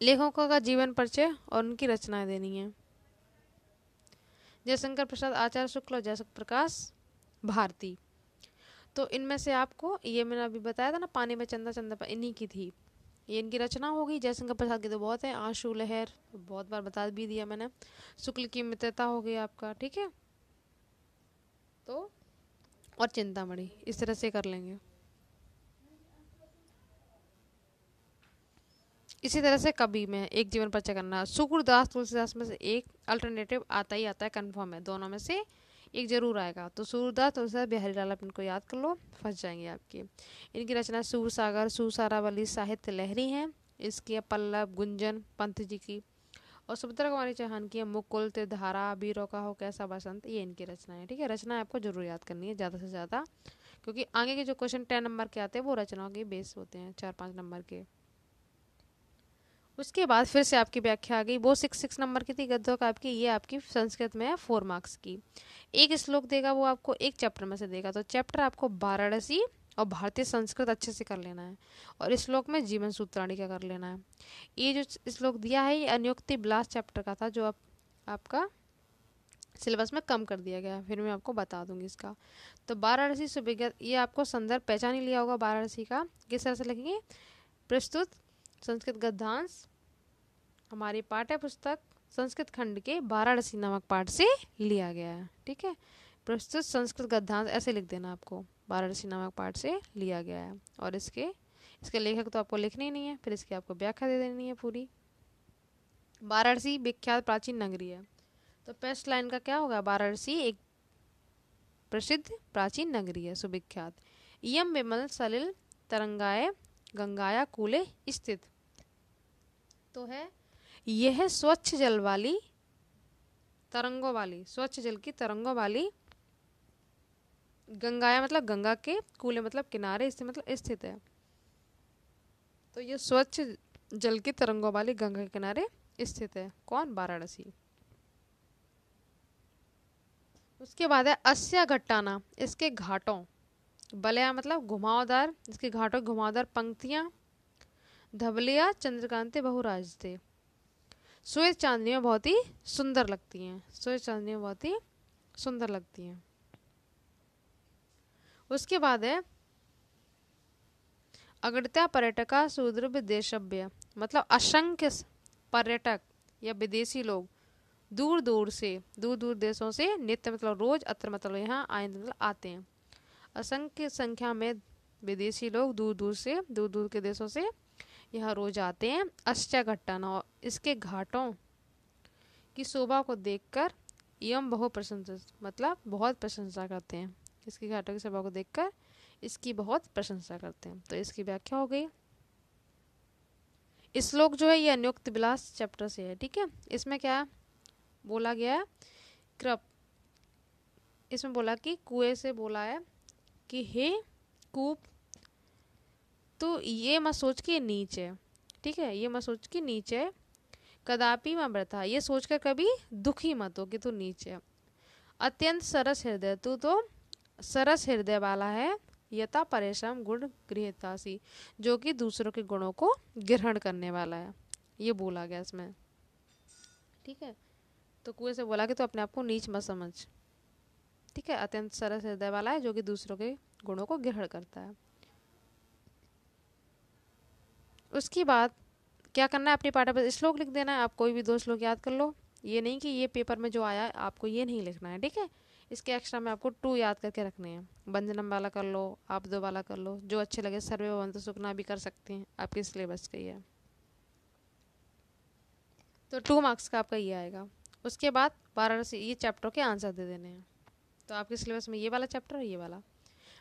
लेखकों का जीवन परिचय और उनकी रचनाएं देनी है। जयशंकर प्रसाद आचार्य शुक्ल और जयशंकर प्रकाश भारती। तो इनमें से आपको, ये मैंने अभी बताया था ना, पानी में चंदा चंदा, इन्हीं की थी, ये इनकी रचना होगी। जयशंकर प्रसाद की तो बहुत है, आंसू लहर बहुत बार बता भी दिया मैंने। शुक्ल की मित्रता हो गई आपका। ठीक है, तो और चिंतामणि, इस तरह से कर लेंगे। इसी तरह से कवि में एक जीवन परिचय करना। सूरदास तुलसीदास में से एक अल्टरनेटिव आता ही आता है, कंफर्म है, दोनों में से एक जरूर आएगा। तो सूरदास तुलसीदास बिहारी लाल, आप इनको याद कर लो, फंस जाएंगे आपके। इनकी रचना सूरसागर, सुसारावली, साहित्य लहरी हैं। इसकी पल्लव, गुंजन पंत जी की, और सुभद्रा कुमारी चौहान की है मुकुल, त्रिधारा, वीरों का हो कैसा बसंत, ये इनकी रचना है। ठीक है, रचना आपको जरूर याद करनी है ज़्यादा से ज़्यादा, क्योंकि आगे के जो क्वेश्चन 10 नंबर के आते हैं वो रचनाओं के बेस होते हैं, 4-5 नंबर के। उसके बाद फिर से आपकी व्याख्या आ गई, वो 6 नंबर की थी गद्यों का आपकी, ये आपकी संस्कृत में है 4 मार्क्स की। एक श्लोक देगा वो आपको एक चैप्टर में से देगा, तो चैप्टर आपको वाराणसी और भारतीय संस्कृत अच्छे से कर लेना है, और इस श्लोक में जीवन सूत्राणी का कर लेना है। ये जो श्लोक दिया है ये अनुयुक्ति विलास चैप्टर का था, जो आपका सिलेबस में कम कर दिया गया, फिर मैं आपको बता दूंगी इसका। तो वाराणसी सुविज्ञात, ये आपको संदर्भ पहचान ही लिया होगा वाराणसी का। किस तरह से लिखेंगे? प्रस्तुत संस्कृत गद्यांश हमारी पाठ्य पुस्तक संस्कृत खंड के वाराणसी नामक पाठ से लिया गया है। ठीक है, प्रस्तुत संस्कृत गद्यांश ऐसे लिख देना आपको, वाराणसी नामक पाठ से लिया गया है। और इसके लेखक तो आपको लिखने ही नहीं है, फिर इसकी आपको व्याख्या दे देनी है पूरी। वाराणसी विख्यात प्राचीन नगरी है, तो फर्स्ट लाइन का क्या होगा? वाराणसी एक प्रसिद्ध प्राचीन नगरी है, सुविख्यात। इयम विमल सलिल तरंगाए गंगाया कूले स्थित, तो है यह स्वच्छ जल वाली तरंगों वाली, स्वच्छ जल की तरंगों वाली, गंगाया मतलब गंगा के, कूले मतलब किनारे, इससे मतलब स्थित है। तो ये स्वच्छ जल की तरंगों वाली गंगा के किनारे स्थित है। कौन? वाराणसी। उसके बाद है अस्या घट्टाना, इसके घाटों, बलया मतलब घुमावदार, इसके घाटों घुमावदार पंक्तियां, धवलिया चंद्रकांति बहुराज थे, श्वेत चांदनी में बहुत ही सुंदर लगती हैं, श्वेत चांदनी में बहुत ही सुंदर लगती हैं। उसके बाद है अगणिता पर्यटका सुदृढ़ देशभ्य, मतलब असंख्य पर्यटक या विदेशी लोग दूर दूर देशों से नित्य मतलब रोज, अत्र मतलब यहाँ, आए मतलब आते हैं। असंख्य संख्या में विदेशी लोग दूर दूर के देशों से यहाँ रोज आते हैं। अष्टघट्टाना, इसके घाटों की शोभा को देखकर, एवं बहु प्रशंसा मतलब बहुत प्रशंसा करते हैं, इसकी घाटों की शोभा को देखकर इसकी बहुत प्रशंसा करते हैं। तो इसकी व्याख्या हो गई। श्लोक जो है ये अनुक्त विलास चैप्टर से है, ठीक है। इसमें क्या बोला गया है? कृप, इसमें बोला कि कुएं से बोला है कि हे कूप, तो ये मत सोच कि ये नीच है, ठीक है, ये मत सोच कि नीच है, कदापि मत व्यथा, ये सोचकर कभी दुखी मत हो कि तू नीच है। अत्यंत सरस हृदय, तू तो सरस हृदय वाला है, यथा परेशान गुण गृहतासी, जो कि दूसरों के गुणों को ग्रहण करने वाला है, ये बोला गया इसमें, ठीक है। तो कुएं से बोला कि तू अपने आप को नीच मत समझ, ठीक है। अत्यंत सरस हृदय वाला है जो कि दूसरों के गुणों को ग्रहण करता है। उसके बाद क्या करना है? अपनी पाठ्य पर श्लोक लिख देना है। आप कोई भी 2 श्लोक याद कर लो, ये नहीं कि ये पेपर में जो आया है आपको ये नहीं लिखना है, ठीक है। इसके एक्स्ट्रा में आपको 2 याद करके रखने हैं। वंदनम वाला कर लो, आप 2 वाला कर लो, जो अच्छे लगे। सर्वे भवन्तु सुखिनः भी कर सकते हैं, आपके सिलेबस का ही है। तो 2 मार्क्स का आपका ये आएगा। उसके बाद वाराणसी, ये चैप्टर के आंसर दे देने हैं। तो आपके सिलेबस में ये वाला चैप्टर और ये वाला।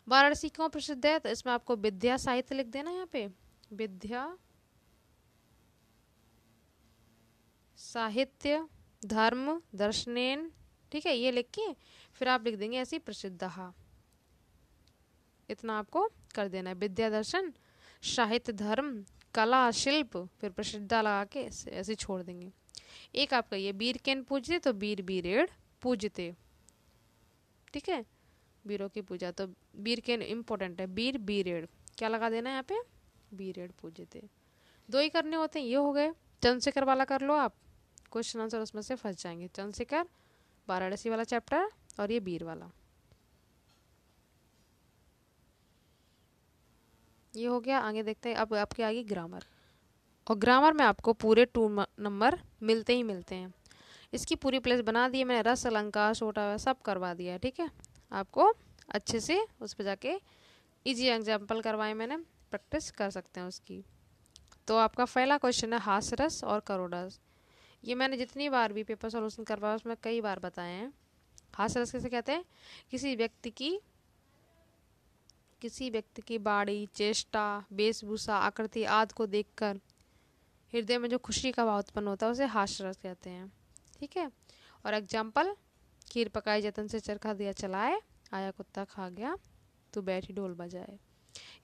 वाराणसी क्यों प्रसिद्ध है? तो इसमें आपको विद्या साहित्य लिख देना है, यहाँ पे विद्या साहित्य धर्म दर्शनेन, ठीक है, ये लिख के फिर आप लिख देंगे ऐसी प्रसिद्धः, इतना आपको कर देना है। विद्या दर्शन साहित्य धर्म कला शिल्प, फिर प्रसिद्धा लगा के ऐसे छोड़ देंगे। एक आपका ये वीर केन पूजते, तो वीर वीरेण पूजते, ठीक है, वीरों की पूजा। तो वीर केन इंपॉर्टेंट है, वीर वीरेण क्या लगा देना है यहाँ पे? वीरेण पूजते। 2 ही करने होते हैं, ये हो गए। चंद्रशेखर वाला कर लो आप, क्वेश्चन आंसर उसमें से फंस जाएंगे। चंद्रशेखर, वाराणसी वाला चैप्टर और ये वीर वाला, ये हो गया। आगे देखते हैं, अब आपके आगे ग्रामर, और ग्रामर में आपको पूरे 2 नंबर मिलते ही मिलते हैं। इसकी पूरी प्लेस बना दी है मैंने, रस अलंकार छोटा सब करवा दिया है, ठीक है। आपको अच्छे से उस पर जाके इजी एग्जाम्पल करवाए मैंने, प्रैक्टिस कर सकते हैं उसकी। तो आपका पहला क्वेश्चन है हास रस और करोड़स। ये मैंने जितनी बार भी पेपर सॉल्यूशन करवाया उसमें कई बार बताए हैं। हास रस किसे कहते हैं? किसी व्यक्ति की बाड़ी चेष्टा वेशभूषा आकृति आदि को देखकर हृदय में जो खुशी का भाव उत्पन्न होता है उसे हास्य रस कहते हैं, ठीक है। और एग्जाम्पल, खीर पकाई जतन से चरखा दिया चलाए, आया कुत्ता खा गया तू बैठी ढोल बजाए।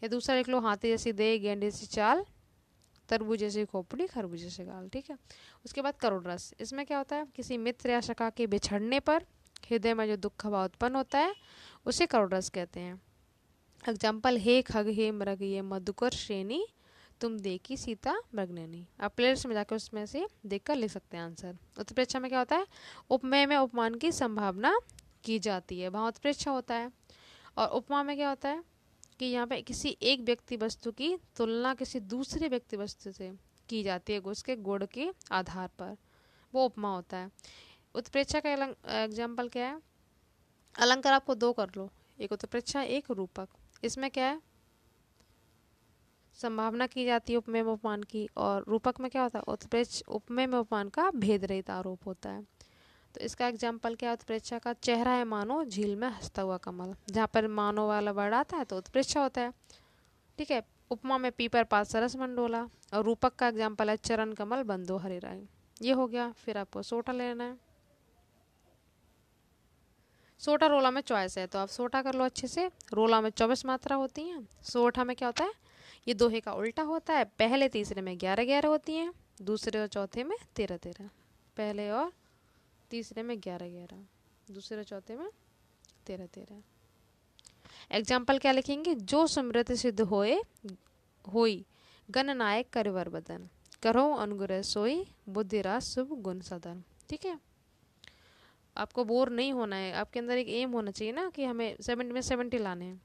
या दूसरा लिख लो, हाथी जैसी देह गेंडे जैसी चाल, तरबूज जैसी खोपड़ी खरबूज जैसे गाल, ठीक है। उसके बाद करुण रस, इसमें क्या होता है? किसी मित्र या सखा के बिछड़ने पर हृदय में जो दुख भाव उत्पन्न होता है उसे करुण रस कहते हैं। एग्जाम्पल, हे खग हे मृग ये मधुकर श्रेणी, तुम देखी सीता मृगनयनी। आप प्लेलिस्ट में जाकर उसमें से देखकर लिख सकते हैं आंसर। उत्प्रेक्षा में क्या होता है? उपमेय में उपमान की संभावना की जाती है, वहाँ उत्प्रेक्षा होता है। और उपमा में क्या होता है कि यहाँ पे किसी एक व्यक्ति वस्तु की तुलना किसी दूसरे व्यक्ति वस्तु से की जाती है उसके गुण के आधार पर, वो उपमा होता है। उत्प्रेक्षा का एग्जाम्पल क्या है? अलंकार आपको 2 कर लो, एक उत्प्रेक्षा एक रूपक। इसमें क्या है? संभावना की जाती है उपमेय में उपमान की, और रूपक में क्या होता है? उत्प्रेक्ष उपमेय में उपमान का भेद रहित आरोप होता है। तो इसका एग्जाम्पल क्या है उत्प्रेक्षा का? चेहरा है मानो झील में हंसता हुआ कमल, जहाँ पर मानो वाला वर्ड आता है तो उत्प्रेक्षा होता है, ठीक है। उपमा में पीपर पात सरस मंडोला, और रूपक का एग्जाम्पल है चरण कमल बंदो हरे राय। ये हो गया। फिर आपको सोटा लेना है। सोठा रोला में चॉइस है, तो आप सोठा कर लो अच्छे से। रोला में 24 मात्रा होती हैं, सोठा में क्या होता है, ये दोहे का उल्टा होता है। पहले तीसरे में 11-11 होती हैं, दूसरे और चौथे में 13-13। पहले और तीसरे में 11-11, दूसरे और चौथे में 13-13। एग्जाम्पल क्या लिखेंगे, जो समृद्धि सिद्ध होई गणनायक करिवर बदन, करो अनुग्रह सोई बुद्धिराज शुभ गुण सदन। ठीक है, आपको बोर नहीं होना है, आपके अंदर एक एम होना चाहिए ना कि हमें 70 में 70 लाने हैं।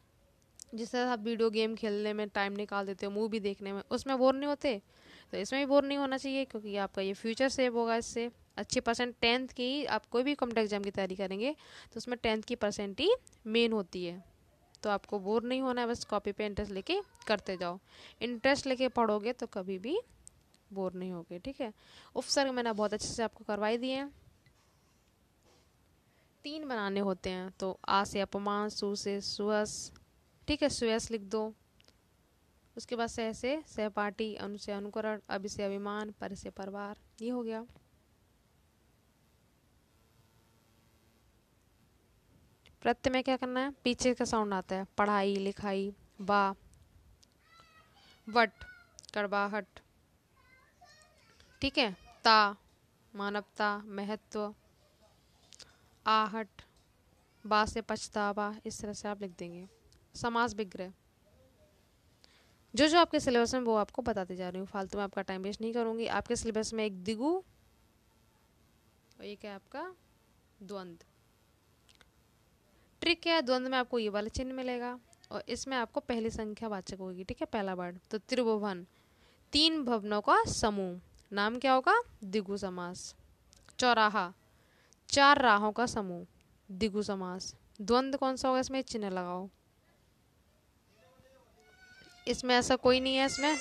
जिस तरह आप वीडियो गेम खेलने में टाइम निकाल देते हो, मूवी देखने में, उसमें बोर नहीं होते, तो इसमें भी बोर नहीं होना चाहिए, क्योंकि आपका ये फ्यूचर सेव होगा इससे। अच्छी परसेंट 10th की, आप कोई भी कॉम्पिटेटिव एग्जाम की तैयारी करेंगे तो उसमें 10th की परसेंट ही मेन होती है। तो आपको बोर नहीं होना है, बस कॉपी पे इंटरेस्ट लेके करते जाओ। इंटरेस्ट लेके पढ़ोगे तो कभी भी बोर नहीं होगे। ठीक है, उपसर्ग मैंने बहुत अच्छे से आपको करवाई दिए हैं। 3 बनाने होते हैं, तो आ से अपमान, सु से सुअस। ठीक है, सुयस लिख दो। उसके बाद सह से सहपाठी, अनु से अनुकरण, अभि से अभिमान, पर से परिवार। ये हो गया। प्रत्यय में क्या करना है, पीछे का साउंड आता है, पढ़ाई लिखाई, बा, वट कड़वाहट। ठीक है, ता मानवता महत्व, आहट, बा से पछतावा। इस तरह से आप लिख देंगे। समास विग्रह, जो जो आपके सिलेबस में वो आपको बताते जा रही हूँ, फालतू में आपका टाइम वेस्ट नहीं करूँगी। आपके सिलेबस में एक दिगु और एक है आपका द्वंद्व। ट्रिक क्या है, द्वंद्व में आपको ये वाला चिन्ह मिलेगा और इसमें आपको पहली संख्या वाचक होगी। ठीक है, पहला वर्ड। तो त्रिभुवन, 3 भवनों का समूह, नाम क्या होगा, दिगु समास। चौराहा, 4 राहों का समूह, दिगु समास। द्वंद्व कौन सा होगा, इसमें चिन्ह लगाओ। इसमें ऐसा कोई नहीं है इसमें,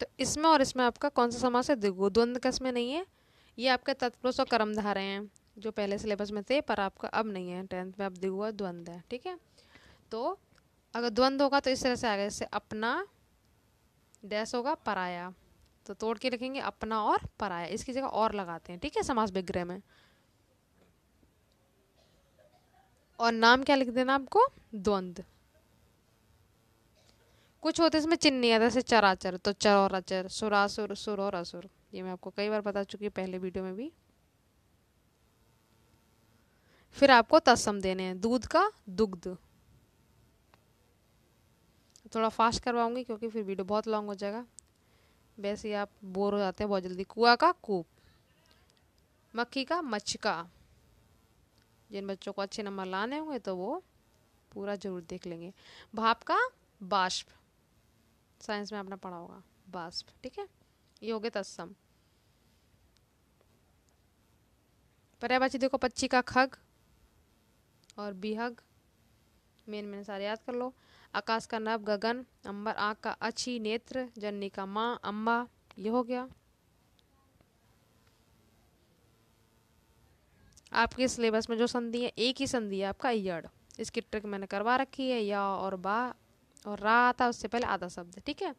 तो इसमें और इसमें आपका कौन सा समास है, दिगु। द्वंद्व का इसमें नहीं है। ये आपके तत्पुरुष और कर्मधारय हैं जो पहले सिलेबस में थे, पर आपका अब नहीं है। 10th में अब दिगु और द्वंद्व है। ठीक है, तो अगर द्वंद्व होगा तो इस तरह से आएगा, जैसे अपना डैश होगा पराया, तो तोड़ के लिखेंगे अपना और पराया, इसकी जगह और लगाते हैं। ठीक है, समास विग्रह में। और नाम क्या लिख देना आपको, द्वंद्व। कुछ होते इसमें चिन्ह नहीं आता, जैसे चराचर, तो चर और अचर, सुरासुर, सुर और असुर। ये मैं आपको कई बार बता चुकी हूँ पहले वीडियो में भी। फिर आपको तत्सम देने हैं, दूध का दुग्ध। थोड़ा फास्ट करवाऊंगी क्योंकि फिर वीडियो बहुत लॉन्ग हो जाएगा, वैसे ही आप बोर हो जाते हैं बहुत जल्दी। कुआ का कूप, मक्खी का मचका। जिन बच्चों को अच्छे नंबर लाने होंगे तो वो पूरा जरूर देख लेंगे। भाप का बाष्प, साइंस में आपने पढ़ा होगा, बाष्प। ठीक है, ये हो गए तत्सम। पर्यायवाची देखो, पक्षी का खग और बिहग, मेन सारे याद कर लो। आकाश का नभ गगन, अंबर, आँख का अच्छी नेत्र, जननी का माँ अम्बा। ये हो गया। आपके सिलेबस में जो संधि है, एक ही संधि है आपका यड़। इसकी ट्रिक मैंने करवा रखी है, या और बा और रा आता है उससे पहले आधा शब्द। ठीक है,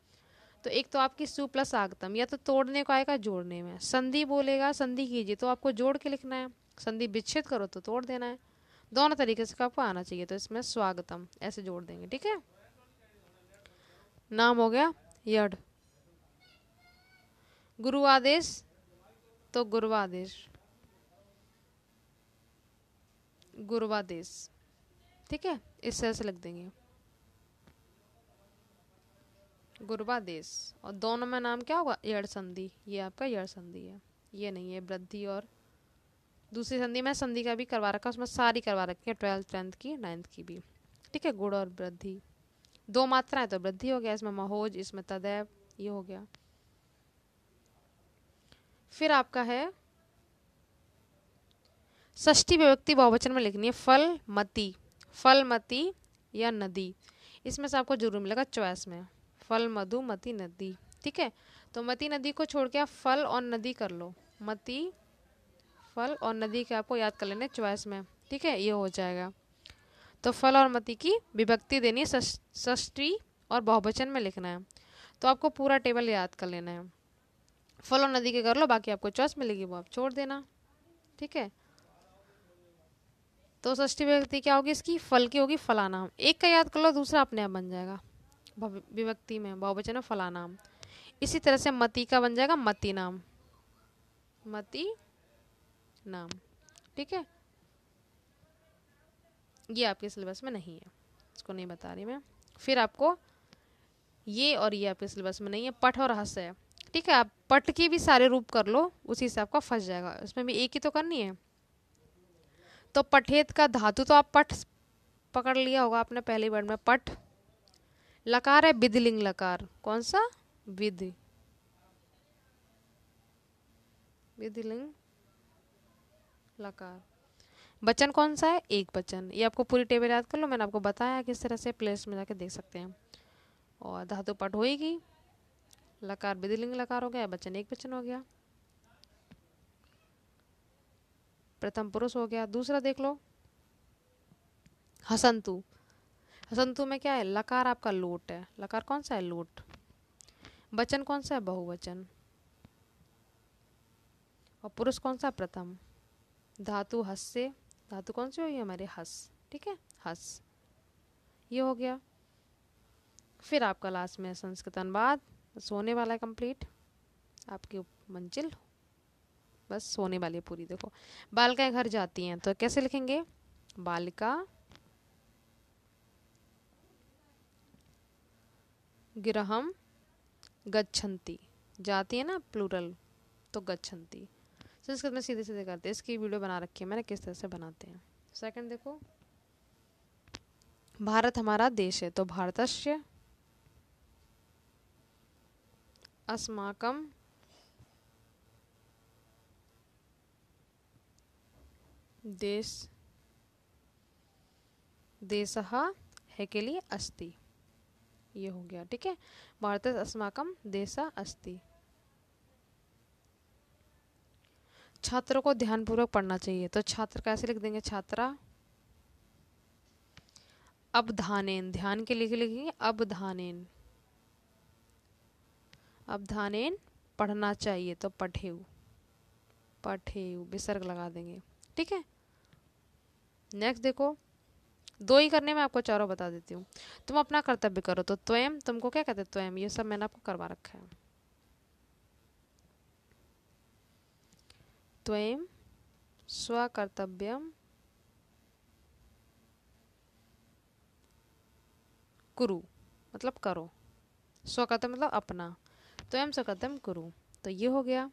तो एक तो आपकी सु प्लस आगतम, या तो तोड़ने को आएगा जोड़ने में। संधि बोलेगा संधि कीजिए तो आपको जोड़ के लिखना है, संधि विच्छेद करो तो तोड़ देना है। दोनों तरीके से आपको आना चाहिए। तो इसमें स्वागतम ऐसे जोड़ देंगे। ठीक है, नाम हो गया यड़। गुरु आदेश तो गुरुवादेश, गुरुवादेश। ठीक है, इस तरह से लिख देंगे, गुरुवादेश। और दोनों में नाम क्या होगा, यड़ संधि। ये आपका यड़ संधि है, ये नहीं है वृद्धि। और दूसरी संधि में संधि का भी करवा रखा, उसमें सारी करवा रखी है, 12th 10th की 9th की भी। ठीक है, गुड़ और वृद्धि, 2 मात्राएं तो वृद्धि हो गया। इसमें महोज, इसमें तदैव, ये हो गया। फिर आपका है षष्ठी विभक्ति बहुवचन में लिखनी है, फल मती, फल मती या नदी। इसमें से आपको जरूर मिलेगा चॉइस में, फल मधु मती नदी। ठीक है, तो मती नदी को छोड़ के आप फल और नदी कर लो, मती फल और नदी के आपको याद कर लेने चॉइस में। ठीक है, ये हो जाएगा। तो फल और मती की विभक्ति देनी है, षष्ठी और बहुवचन में लिखना है। तो आपको पूरा टेबल याद कर लेना है। फल और नदी के कर लो, बाकी आपको चॉइस मिलेगी वो आप छोड़ देना। ठीक है। तो षष्ठी विभक्ति क्या होगी इसकी, फल की होगी फलानाम। एक का याद कर लो, दूसरा अपने आप बन जाएगा। विभक्ति में बहुवचन में फलानाम। इसी तरह से मति का बन जाएगा मति नाम, मति नाम। ठीक है, ये आपके सिलेबस में नहीं है, इसको नहीं बता रही मैं। फिर आपको ये और ये आपके सिलेबस में नहीं है, पठ और हस है। ठीक है, आप पठ की भी सारे रूप कर लो, उसी से आपका फंस जाएगा। इसमें भी एक ही तो करनी है। तो पठेत का धातु तो आप पठ पकड़ लिया होगा आपने पहली वर्ड में, पठ। लकार है विधिलिंग लकार, कौन सा, विधि, विधिलिंग लकार। वचन कौन सा है, एक वचन। ये आपको पूरी टेबल याद कर लो, मैंने आपको बताया किस तरह से, प्लेस में जाके देख सकते हैं। और धातु पठ होएगी, लकार विधिलिंग लकार हो गया, वचन एक वचन हो गया, प्रथम पुरुष हो गया। दूसरा देख लो, हसंतु। हसंतु में क्या है, लकार आपका लोट है, लकार कौन सा है, लोट। वचन कौन सा है, बहुवचन। और पुरुष कौन सा, प्रथम। धातु हस से, धातु कौन सी होगी हमारे, हस। ठीक है, हस, ये हो गया। फिर आपका लास्ट में संस्कृत अनुवाद, सोने वाला है कंप्लीट आपकी मंजिल, बस सोने वाली है पूरी। देखो, बालिकाएं घर जाती हैं तो कैसे लिखेंगे, बालिका गृहम गच्छन्ति, जाती है ना प्लूरल, तो गच्छन्ति। संस्कृत में सीधे सीधे करते हैं, इसकी वीडियो बना रखी है मैंने किस तरह से बनाते हैं। सेकंड देखो, भारत हमारा देश है, तो भारतस्य अस्माकं देश, देशः है के लिए अस्ति, ये हो गया। ठीक है, भारत अस्माकं देशः अस्ति। छात्रों को ध्यानपूर्वक पढ़ना चाहिए, तो छात्र कैसे लिख देंगे, छात्रा अवधानेन, ध्यान के लिए लिखेंगे अवधानेन, अवधानेन पढ़ना चाहिए, तो पठेउ, पठेउ विसर्ग लगा देंगे। ठीक है, नेक्स्ट देखो, दो ही करने में आपको चारों बता देती हूँ। तुम अपना कर्तव्य करो, तो त्वयं, तुमको क्या कहते हैं, त्वयं, ये सब मैंने आपको करवा रखा है। त्वयं स्वकर्तव्यम कुरु, मतलब करो, स्वकर्तव्य मतलब अपना, त्वयं स्वकर्तव्यम कुरु, तो ये हो गया।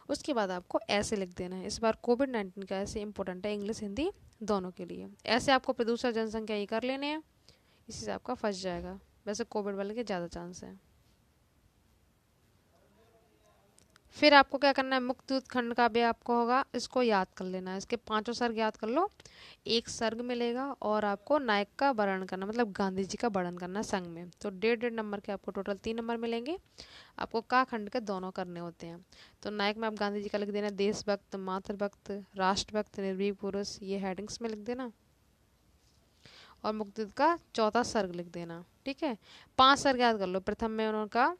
उसके बाद आपको ऐसे लिख देना है, इस बार कोविड-19 का ऐसे इंपॉर्टेंट है, इंग्लिश हिंदी दोनों के लिए। ऐसे आपको प्रदूषण जनसंख्या ये कर लेने हैं, इसी से आपका फंस जाएगा। वैसे कोविड वाले के ज़्यादा चांस है। फिर आपको क्या करना है, मुक्त उत्खंड का भी आपको होगा, इसको याद कर लेना है। इसके पांचों सर्ग याद कर लो, एक सर्ग मिलेगा और आपको नायक का वर्णन करना, मतलब गांधी जी का वर्णन करना संग में। तो 1.5 नंबर के आपको टोटल 3 नंबर मिलेंगे। आपको का खंड के दोनों करने होते हैं। तो नायक में आप गांधी जी का लिख देना, देशभक्त, मातृभक्त, राष्ट्रभक्त, निर्भीक पुरुष, ये हेडिंग्स में लिख देना। और मुक्ति का चौथा सर्ग लिख देना। ठीक है, 5 सर्ग याद कर लो। प्रथम में उनका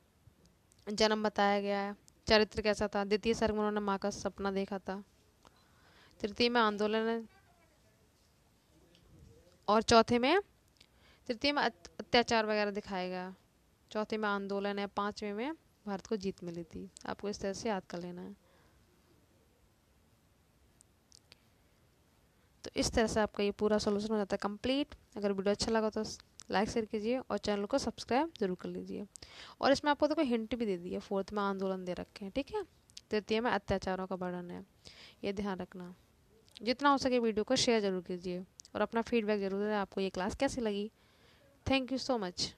जन्म बताया गया है, चरित्र कैसा था। द्वितीय सर्ग में उन्होंने माँ का सपना देखा था। तृतीय में आंदोलन है, और चौथे में, तृतीय में अत्याचार वगैरह दिखाया गया, चौथे में आंदोलन है, पांचवें में भारत को जीत मिली थी। आपको इस तरह से याद कर लेना है। तो इस तरह से आपका ये पूरा सोल्यूशन हो जाता है कंप्लीट। अगर वीडियो अच्छा लगा तो लाइक शेयर कीजिए और चैनल को सब्सक्राइब जरूर कर लीजिए। और इसमें आपको तो कोई हिंट भी दे दी है, 4th में आंदोलन दे रखे हैं। ठीक है, तृतीय में अत्याचारों का वर्णन है, ये ध्यान रखना। जितना हो सके वीडियो को शेयर जरूर कीजिए और अपना फीडबैक जरूर दें, आपको ये क्लास कैसी लगी। Thank you so much.